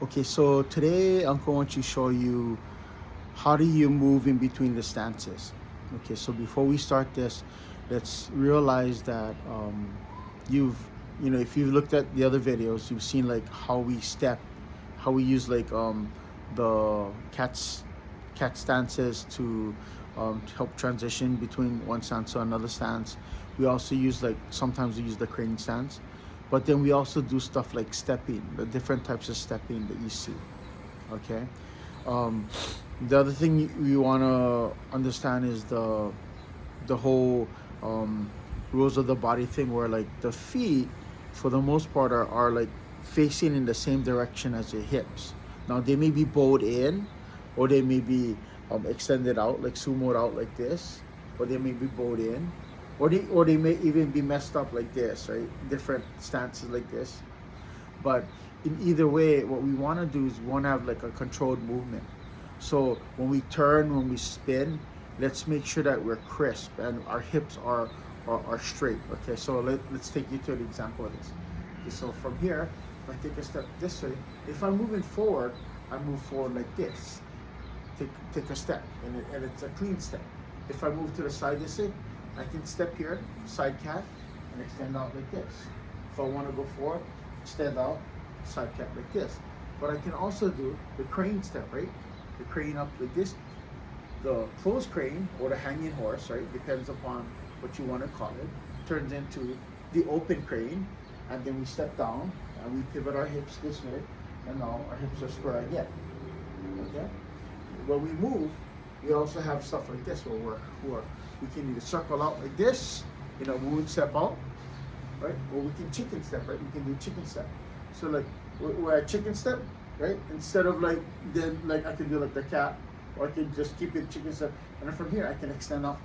Okay, so today I'm going to show you how do you move in between the stances. Okay, so before we start this, let's realize that you've, if you've looked at the other videos, you've seen like how we step, how we use like the cat stances to help transition between one stance to another stance. We also use like sometimes we use the crane stance, but then we also do stuff like stepping, the different types of stepping that you see. Okay. Um, the other thing you want to understand is the whole rules of the body thing, where like the feet, for the most part, are like facing in the same direction as your hips. Now they may be bowed in, or they may be extended out, like sumoed out like this, or they may be bowed in, or they may even be messed up like this, right? Different stances like this. But in either way, what we want to do is we want to have like a controlled movement. So when we turn, when we spin, let's make sure that we're crisp and our hips are straight. Okay, so let's take you to an example of this. Okay, so from here, if I take a step this way, if I'm moving forward, I move forward like this. Take a step, and it's a clean step. If I move to the side this way, I can step here, side cat, and extend out like this. If I want to go forward, extend out, side cat like this. But I can also do the crane step, right? The crane up like this, the closed crane or the hanging horse, right? Depends upon what you want to call it. Turns into the open crane, and then we step down and we pivot our hips this way, and now our hips are square again. Okay? When we move, we also have stuff like this where we can either circle out like this, moon step out, right? Or we can chicken step, right? We can do chicken step. So like we're at chicken step, right? Instead of like I can do like the cat, or I can just keep it chicken step, and then from here I can extend out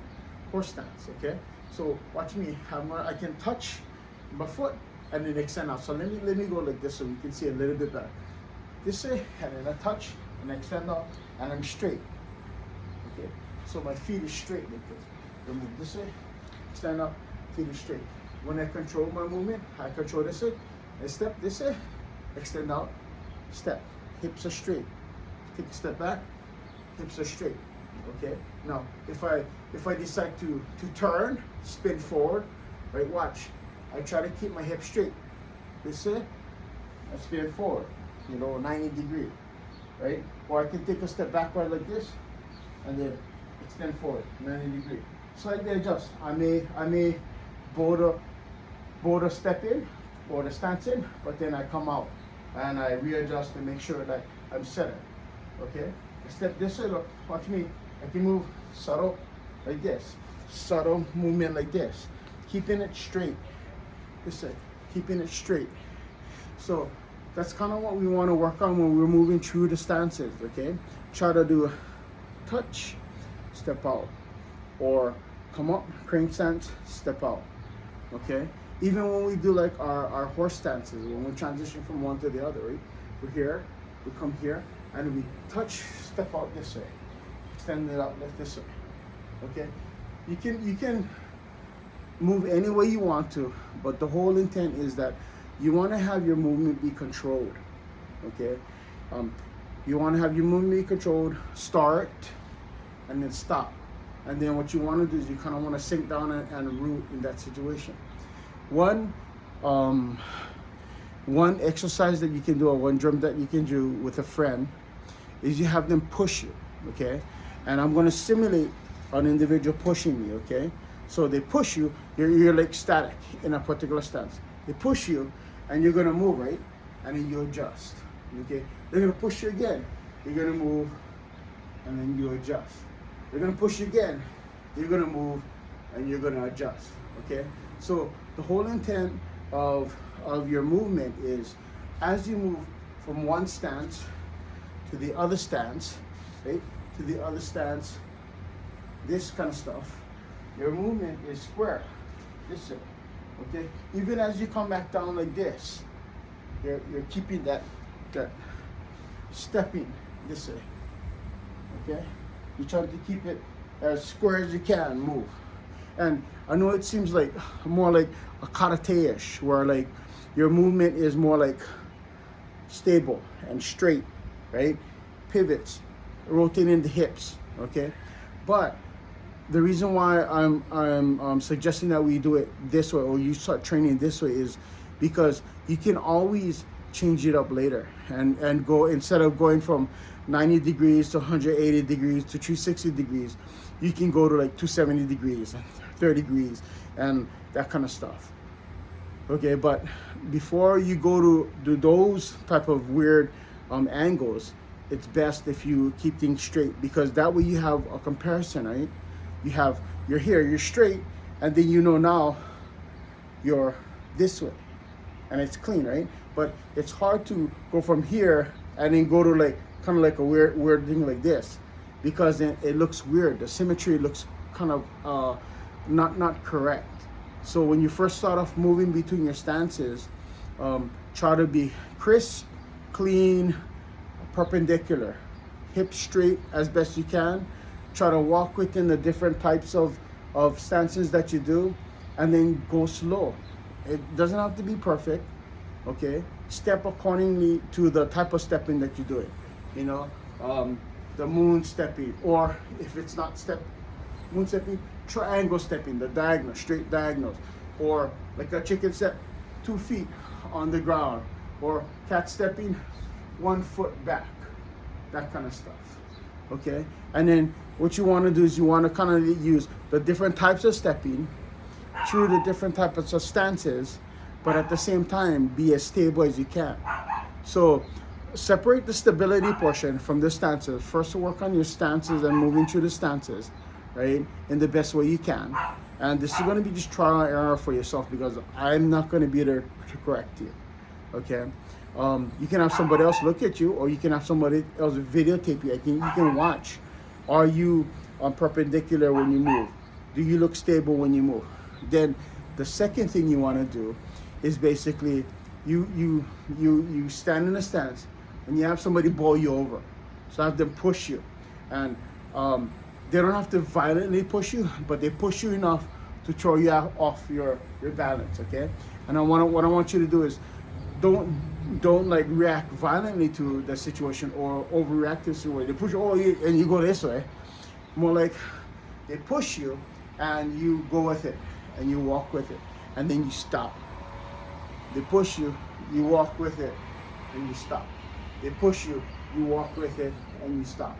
horse stance. Okay? So watch me. I can touch my foot and then extend out. So let me go like this so we can see a little bit better. This way, and then I touch and extend out, and I'm straight. Okay? So my feet is straight like this. I move this way, stand up, feet is straight. When I control my movement, I control this way. I step this way, extend out, step. Hips are straight. Take a step back, hips are straight. Okay? Now, if I decide to turn, spin forward, right? Watch. I try to keep my hips straight. This way, I spin forward. 90 degree, right? Or I can take a step backward like this, and then extend forward 90 degree. Slightly adjust. I may both a step in or the stance in, but then I come out and I readjust to make sure that I'm centered. Okay? I step this way. Look, watch me. I can move subtle like this. Subtle movement like this. Keeping it straight. This way. Keeping it straight. So that's kind of what we want to work on when we're moving through the stances. Okay? Try to do a touch, step out, or come up, crane stance, step out. Okay? Even when we do like our horse stances, when we transition from one to the other, right? We're here, we come here, and we touch, step out this way, extend it out like this way. Okay? You can move any way you want to, but the whole intent is that you want to have your movement be controlled. Okay? You want to have your movement be controlled, start, and then stop. And then what you want to do is you kind of want to sink down and root in that situation. One exercise that you can do, or one drum that you can do with a friend, is you have them push you. Okay? And I'm going to simulate an individual pushing me. Okay? So they push you, you're like static in a particular stance. They push you, and you're going to move, right? And then you adjust. Okay? They're going to push you again. You're going to move, and then you adjust. They're going to push you again. You're going to move, and you're going to adjust. Okay? So the whole intent of your movement is, as you move from one stance to the other stance, right? To the other stance, this kind of stuff, your movement is square. This way. Okay? Even as you come back down like this, you're keeping that stepping this way. Okay? You try to keep it as square as you can, move. And I know it seems like more like a karate-ish, where like your movement is more like stable and straight, right? Pivots, rotating the hips, okay? But the reason why I'm suggesting that we do it this way, or you start training this way, is because you can always change it up later and go, instead of going from 90 degrees to 180 degrees to 360 degrees, you can go to like 270 degrees and 30 degrees and that kind of stuff. Okay, but before you go to do those type of weird angles, it's best if you keep things straight, because that way you have a comparison, right? You're here, you're straight, and then you know now you're this way, and it's clean, right? But it's hard to go from here and then go to like kind of like a weird thing like this, because then it looks weird. The symmetry looks kind of not correct. So when you first start off moving between your stances, try to be crisp, clean, perpendicular, hips straight as best you can. Try to walk within the different types of stances that you do, and then go slow. It doesn't have to be perfect, okay? Step accordingly to the type of stepping that you're doing. You know, the moon stepping, or if it's not moon stepping, triangle stepping, the diagonal, straight diagonals, or like a chicken step, 2 feet on the ground, or cat stepping, 1 foot back, that kind of stuff. Okay, and then what you want to do is you want to kind of use the different types of stepping through the different types of stances, but at the same time be as stable as you can. So separate the stability portion from the stances. First, work on your stances and moving through the stances, right, in the best way you can. And this is going to be just trial and error for yourself, because I'm not going to be there to correct you. Okay, you can have somebody else look at you, or you can have somebody else videotape you. You can watch. Are you perpendicular when you move? Do you look stable when you move? Then the second thing you want to do is basically you stand in a stance and you have somebody bowl you over. So have them push you, and they don't have to violently push you, but they push you enough to throw you off your balance. Okay, and what I want you to do is don't like react violently to the situation or overreact to the situation. They push you, and you go this way. More like they push you and you go with it and you walk with it, and then you stop. They push you, you walk with it, and you stop. They push you, you walk with it, and you stop.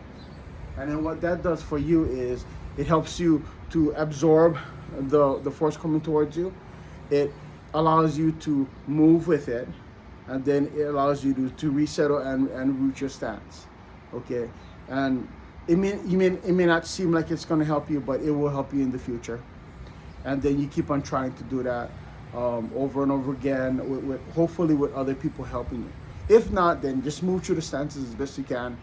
And then what that does for you is it helps you to absorb the force coming towards you. It allows you to move with it, and then it allows you to resettle and root your stance. Okay, and it may not seem like it's going to help you, but it will help you in the future. And then you keep on trying to do that over and over again, hopefully with other people helping you. If not, then just move through the stances as best you can.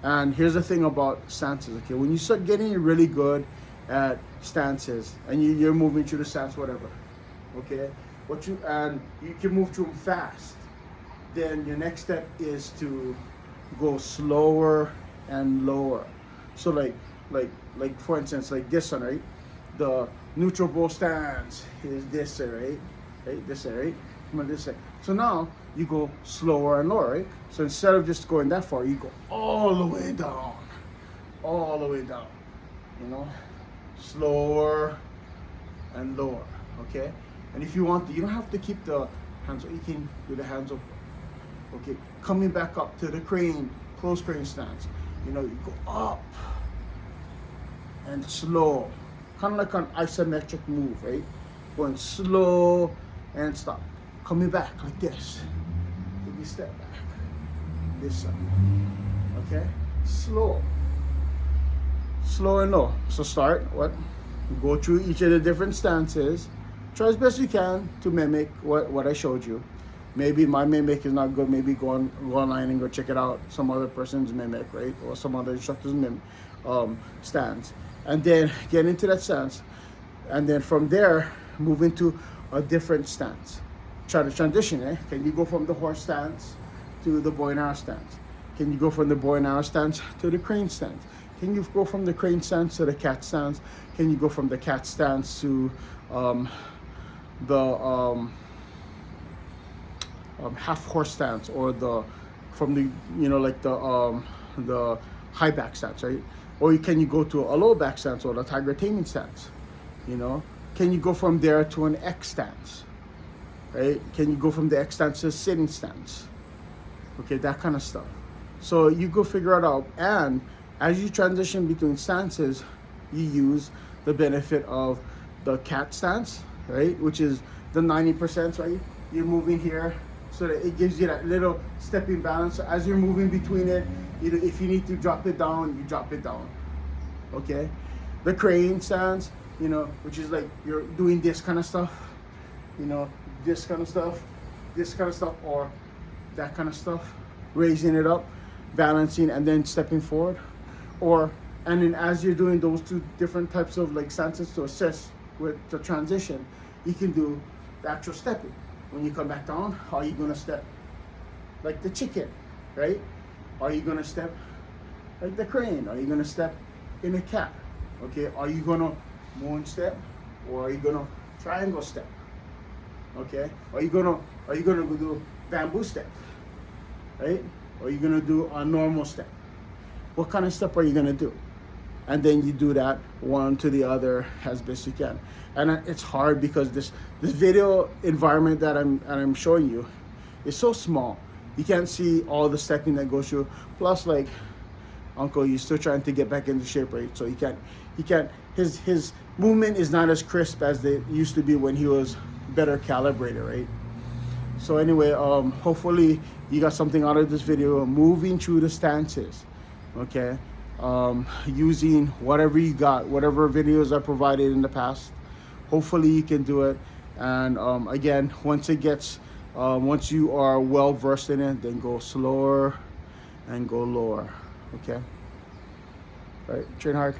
And here's the thing about stances. Okay, when you start getting really good at stances and you're moving through the stance, whatever. Okay, and you can move through them fast. Then your next step is to go slower and lower. So like for instance, like this one, right? The neutral bow stance is this way, right? This way, right? Come on, this way. So now you go slower and lower, right? So instead of just going that far, you go all the way down, you know, slower and lower, okay? And if you want to, you don't have to keep the hands up. You can do the hands up, okay? Coming back up to the crane, close crane stance. You know, you go up and slow, kind of like an isometric move, right? Going slow and stop. Coming back like this. Take a step back. This side. Okay? Slow. Slow and low. So start, go through each of the different stances. Try as best you can to mimic what I showed you. Maybe my mimic is not good. Maybe go online and go check it out. Some other person's mimic, right? Or some other instructor's stance. And then get into that stance. And then from there, move into a different stance. Try to transition, eh? Can you go from the horse stance to the bow and arrow stance? Can you go from the bow and arrow stance to the crane stance? Can you go from the crane stance to the cat stance? Can you go from the cat stance to half horse stance, or from the like the high back stance, right? Or can you go to a low back stance, or the tiger taming stance? Can you go from there to an X stance, right? Can you go from the X stance to a sitting stance? Okay, that kind of stuff. So you go figure it out, and as you transition between stances, you use the benefit of the cat stance, right? Which is the 90%, right? You're moving here, so that it gives you that little stepping balance. So as you're moving between it, if you need to drop it down, you drop it down. Okay? The crane stance, which is like you're doing this kind of stuff, this kind of stuff, or that kind of stuff, raising it up, balancing, and then stepping forward. And then as you're doing those two different types of like stances to assist with the transition, you can do the actual stepping. When you come back down, are you gonna step like the chicken, right? Are you gonna step like the crane? Are you gonna step in a cat? Okay, are you gonna moon step, or are you gonna triangle step? Okay, are you gonna do bamboo step, right? Or are you gonna do a normal step? What kind of step are you gonna do? And then you do that one to the other as best you can. And it's hard because this video environment that I'm showing you is so small. You can't see all the stepping that goes through. Plus, like, Uncle, you're still trying to get back into shape, right? So he can't. His movement is not as crisp as it used to be when he was better calibrated, right? So anyway, hopefully you got something out of this video, moving through the stances, okay? Using whatever you got, whatever videos I provided in the past. Hopefully you can do it. And again, once you are well versed in it, then go slower and go lower, okay? All right, train hard.